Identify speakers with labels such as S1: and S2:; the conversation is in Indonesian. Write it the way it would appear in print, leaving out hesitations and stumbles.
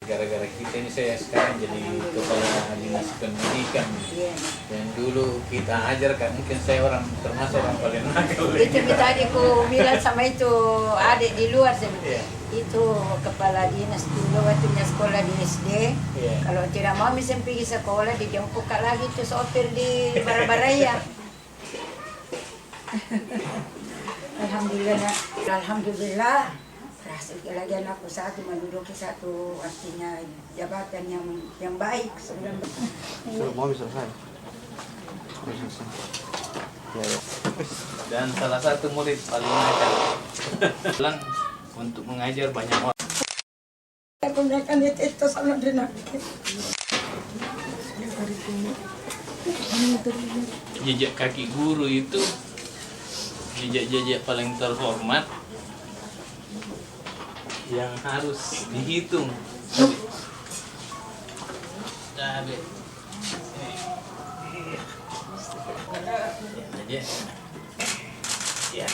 S1: Gara-gara kita ini saya sekarang jadi kepala dinas pendidikan. Dan dulu kita ajar kan, mungkin saya termasuk orang paling nakal.
S2: Itu tadi ku bilang sama itu adik di luar itu kepala dinas dulu waktu sekolah di SD. Kalau tidak mau misalnya pergi sekolah dijemput lagi tuh sopir di Barabaraya. Alhamdulillah berhasil lagi anakku satu menduduki satu artinya jabatan yang baik.
S3: Mau selesai.
S1: Dan salah satu murid paling nakal untuk mengajar banyak orang.
S2: Kebanyakan itu sama dengan
S1: Jejak kaki guru itu jejak paling terhormat yang harus dihitung. Ya.